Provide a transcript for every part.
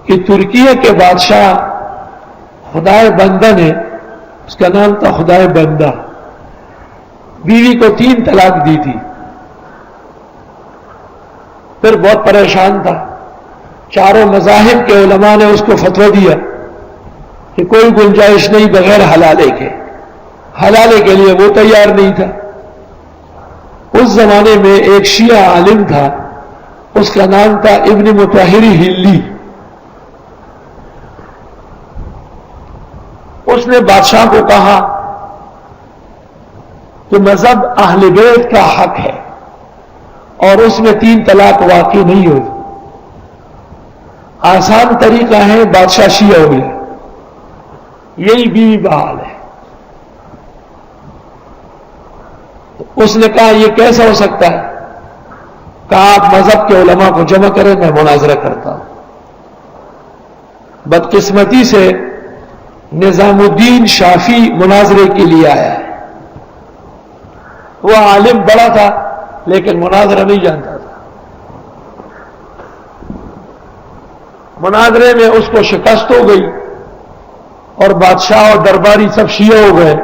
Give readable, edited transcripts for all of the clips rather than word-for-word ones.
کہ ترکیہ کے بادشاہ خدائے بندہ نے، اس کا نام تھا خدائے بندہ، بیوی کو 3 طلاق دی تھی. پھر بہت پریشان تھا. چاروں مذاہب کے علماء نے اس کو فتویٰ دیا کہ کوئی گنجائش نہیں بغیر حلالے کے. حلالے کے لیے وہ تیار نہیں تھا. اس زمانے میں ایک شیعہ عالم تھا، اس کا نام تھا ابن مطہری ہلی. اس نے بادشاہ کو کہا کہ مذہب اہل بیت کا حق ہے اور اس میں 3 طلاق واقع نہیں ہوتی. آسان طریقہ ہے بادشاہ شیعہ ہو جائے، یہی بیوی بحال ہے. اس نے کہا یہ کیسا ہو سکتا ہے؟ کہا آپ مذہب کے علماء کو جمع کریں، میں مناظرہ کرتا ہوں. بدقسمتی سے نظام الدین شافی مناظرے کے لیے آیا ہے. وہ عالم بڑا تھا لیکن مناظرہ نہیں جانتا تھا. مناظرے میں اس کو شکست ہو گئی اور بادشاہ اور درباری سب شیعہ ہو گئے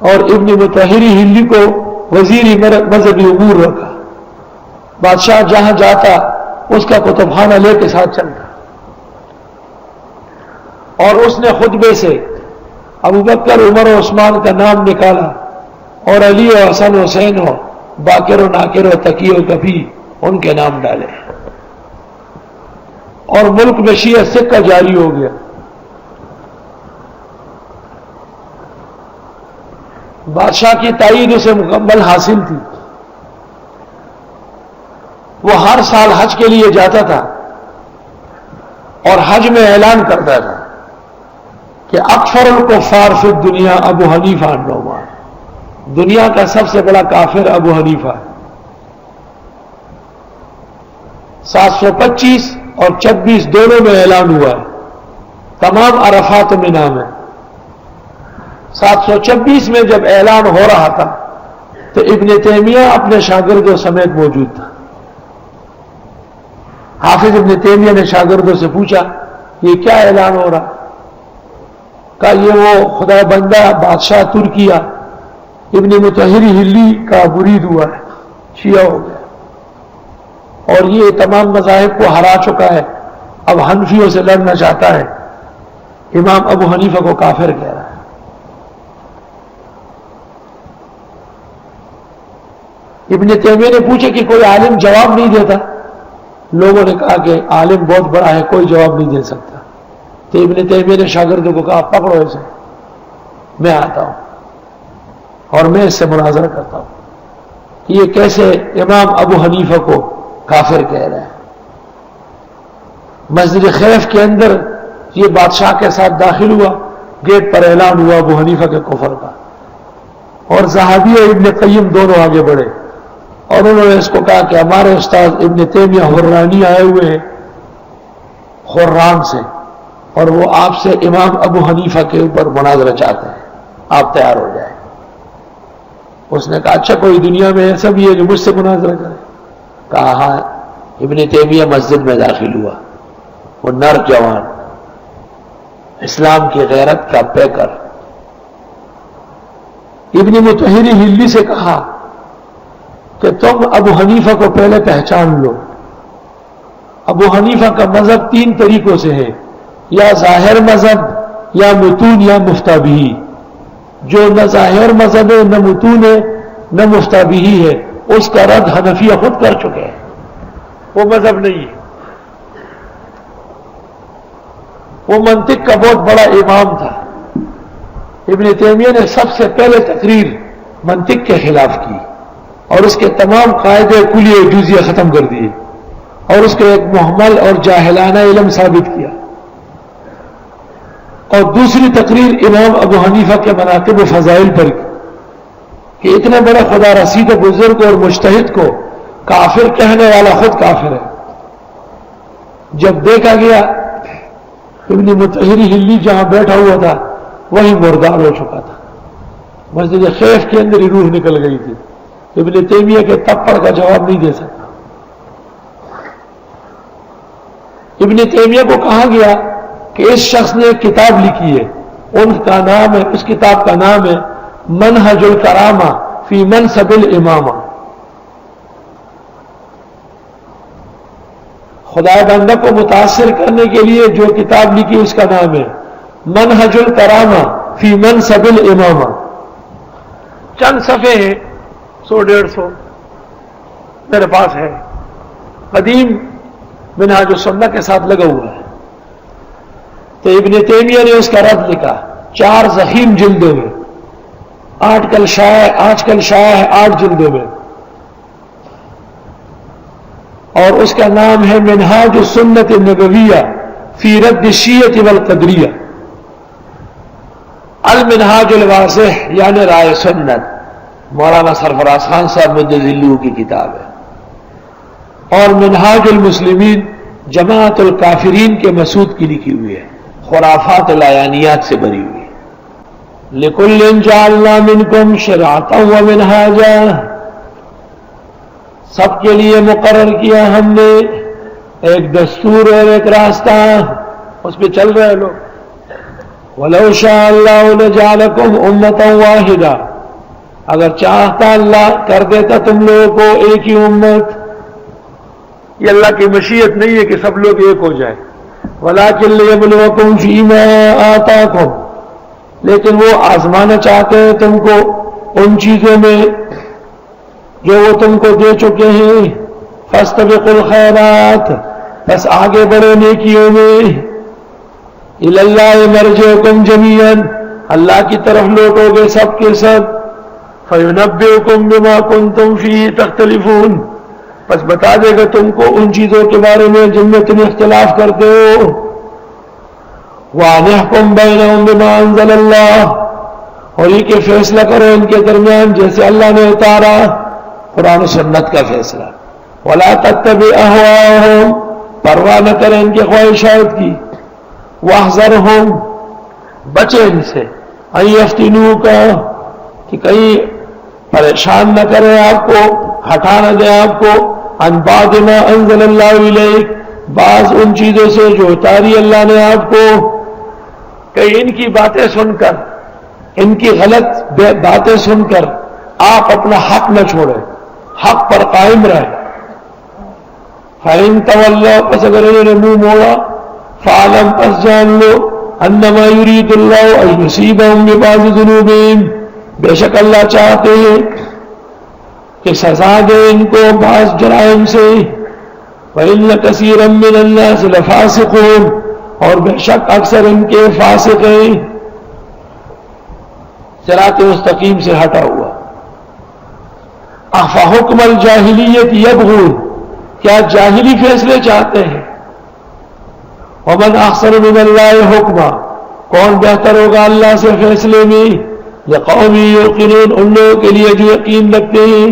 اور ابن مطہری ہلی کو وزیری مذہبی امور رکھا. بادشاہ جہاں جاتا اس کا کتب خانہ لے کے ساتھ چلتا اور اس نے خطبے سے ابو بکر عمر و عثمان کا نام نکالا اور علی و حسن حسین ہو باقر و ناکر و تقی و کفی ان کے نام ڈالے اور ملک میں شیعہ سکہ جاری ہو گیا. بادشاہ کی تائید اسے مکمل حاصل تھی. وہ ہر سال حج کے لیے جاتا تھا اور حج میں اعلان کرتا تھا کہ اکثر الکفار فی الدنیا ابو حنیفہ النعمان، دنیا کا سب سے بڑا کافر ابو حنیفہ ہے. 725 اور 26 دونوں میں اعلان ہوا ہے. تمام عرفات میں نام ہے. 726 میں جب اعلان ہو رہا تھا تو ابن تیمیہ اپنے شاگردوں سمیت موجود تھا. حافظ ابن تیمیہ نے شاگردوں سے پوچھا یہ کیا اعلان ہو رہا؟ کہا یہ وہ خدا بندہ بادشاہ ترکیہ ابن مطہری ہلی کا مرید ہوا ہے، شیعہ ہو گیا اور یہ تمام مذاہب کو ہرا چکا ہے. اب حنفیوں سے لڑنا چاہتا ہے. امام ابو حنیفہ کو کافر کہہ رہا ہے. ابن تیمیہ نے پوچھا کہ کوئی عالم جواب نہیں دیتا. لوگوں نے کہا کہ عالم بہت بڑا ہے، کوئی جواب نہیں دے سکتا. تو ابن تیمیہ نے شاگردوں کو کہا پکڑو اسے، میں آتا ہوں اور میں اس سے مناظرہ کرتا ہوں کہ یہ کیسے امام ابو حنیفہ کو کافر کہہ رہے ہیں. مسجد خیف کے اندر یہ بادشاہ کے ساتھ داخل ہوا. گیٹ پر اعلان ہوا ابو حنیفہ کے کفر کا اور زہابی اور ابن قیم دونوں آگے بڑھے اور انہوں نے اس کو کہا کہ ہمارے استاد ابن تیمیہ حرانی آئے ہوئے ہیں خران سے اور وہ آپ سے امام ابو حنیفہ کے اوپر مناظرہ چاہتے ہیں، آپ تیار ہو جائیں. اس نے کہا اچھا کوئی دنیا میں ایسا بھی ہے جو مجھ سے مناظرہ کرے؟ کہا ہاں. ابن تیمیہ مسجد میں داخل ہوا. وہ نر جوان، اسلام کی غیرت کا پیکر. ابن مطہری ہلی سے کہا کہ تم ابو حنیفہ کو پہلے پہچان لو. ابو حنیفہ کا مذہب 3 طریقوں سے ہے، یا ظاہر مذہب یا متون یا مفتابہی. جو نہ ظاہر مذہب ہے نہ متون ہے نہ مفتابہی ہے اس کا رد حنفیہ خود کر چکے ہیں. وہ مذہب نہیں ہے. وہ منطق کا بہت بڑا امام تھا. ابن تیمیہ نے سب سے پہلے تقریر منطق کے خلاف کی اور اس کے تمام قاعدے کلیہ جزیہ ختم کر دیے اور اس کو ایک محمل اور جاہلانہ علم ثابت کیا. اور دوسری تقریر امام ابو حنیفہ کے مناقب و فضائل پر کی کہ اتنے بڑے خدا رسید بزرگ اور مجتہد کو کافر کہنے والا خود کافر ہے. جب دیکھا گیا ابن مطہری ہلی جہاں بیٹھا ہوا تھا وہی مردار ہو چکا تھا. مسجد خیف کے اندر ہی روح نکل گئی تھی. ابن تیمیہ کے تپڑ کا جواب نہیں دے سکتا. ابن تیمیہ کو کہا گیا کہ اس شخص نے ایک کتاب لکھی ہے، اس کتاب کا نام ہے منہج الکرامہ فی منصب الامامہ. خدا بندہ کو متاثر کرنے کے لیے جو کتاب لکھی اس کا نام ہے منہج الکرامہ فی منصب الامامہ. چند صفحے ہیں، 100-150 میرے پاس ہے، قدیم منہاج السنہ کے ساتھ لگا ہوا ہے. تو ابن تیمیہ نے اس کا رد لکھا 4 ضخیم جلدوں میں، آج کل شائع ہے 8 جلدوں میں، اور اس کا نام ہے منہاج السنت النبویہ فی رد الشیعہ والقدریہ. المنہاج الواضح یعنی رائے سنت مولانا سرفراز خان صاحب مجدلو کی کتاب ہے، اور منہاج المسلمین جماعت الکافرین کے مسعود کی لکھی ہوئی ہے، خرافات العیانیات سے بری ہوئی. لِكُلٍّ جَعَلْنَا مِنْكُمْ شِرْعَةً وَمِنْهَاجًا، سب کے لیے مقرر کیا ہم نے ایک دستور اور ایک راستہ، اس پہ چل رہے لوگ. وَلَوْ شَاءَ اللَّهُ لَجَعَلَكُمْ أُمَّةً وَاحِدَةً، اگر چاہتا اللہ کر دیتا تم لوگوں کو ایک ہی امت. یہ اللہ کی مشیت نہیں ہے کہ سب لوگ ایک ہو جائیں. وَلَٰكِن لِيَبْلُوَكُمْ فِيمَا آتَاكُمْ، لیکن وہ آزمانا چاہتے ہیں تم کو ان چیزوں میں جو وہ تم کو دے چکے ہیں. فَاسْتَبِقُوا الْخَيْرَاتِ، بس آگے بڑھو نیکیوں میں. إِلَى اللَّهِ مَرْجِعُكُمْ جَمِيعًا، اللہ کی طرف لوٹو گے سب کے سب. فَيُنَبِّئُكُمْ بِمَا كُنْتُمْ فِيهِ تَخْتَلِفُونَ، بس بتا دے گا تم کو ان چیزوں کے بارے میں جن میں تم اختلاف کرتے ہو. وَأَنِحْكُمْ بَيْنَهُمْ بِمَا أَنزَلَ اللَّهُ، اور یہ کہ فیصلہ کرو ان کے درمیان جیسے اللہ نے اتارا، قرآن و سنت کا فیصلہ. وَلَا تَتَّبِعْ أَهْوَاءَهُمْ، پرواہ نہ کریں ان کے خواہشات کی. وَاحْذَرْهُمْ، بچے ان سے. أَن يَفْتِنُوكَ، کہ کہیں پریشان نہ کریں آپ کو، ہٹا نہ دیں آپ کو. عن بعض ما انزل اللہ الیک، بعض ان چیزوں سے جو اتاری اللہ نے آپ کو. کہ ان کی باتیں سن کر، ان کی غلط باتیں سن کر آپ اپنا حق نہ چھوڑیں، حق پر قائم رہیں. فَإِن تَوَلَّوْا، پس اگر انہوں نے منہ موڑا، فَاعْلَمْ، پس جان لو، أَنَّمَا يُرِيدُ اللَّهُ أَن يُصِيبَهُم بِبَعْضِ ذُنُوبِهِمْ، بے شک اللہ چاہتے ہیں کہ سزا دے ان کو بعض جرائم سے. وَإِنَّ كَثِيرًا مِّنَ النَّاسِ لَفَاسِقُونَ، اور بے شک اکثر ان کے فاسق ہیں، صراط مستقیم سے ہٹا ہوا. أَفَحُكْمَ الْجَاهِلِيَّةِ يَبْغُونَ، کیا جاہلی فیصلے چاہتے ہیں. وَمَنْ أَحْسَنُ مِنَ اللَّهِ حُكْمًا، کون بہتر ہوگا اللہ سے فیصلے میں. لِقَوْمٍ يُوقِنُونَ، ان لوگوں کے لیے جو یقین رکھتے ہیں.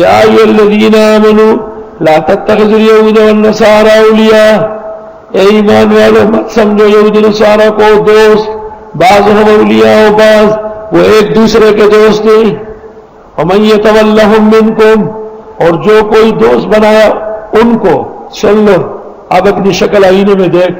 يَا أَيُّهَا الَّذِينَ آمَنُوا لَا تَتَّخِذُوا الْيَهُودَ وَالنَّصَارَىٰ أَوْلِيَاءَ، اے ایمان والو مت سمجھو یہود نصارہ کو دوست. بعضهم اولیاء، بعض وہ ایک دوسرے کے دوست ہیں. وَمَن يَتَوَلَّهُم مِّنكُمْ، اور جو کوئی دوست بنایا ان کو. سن لو، اب اپنی شکل آئینے میں دیکھ،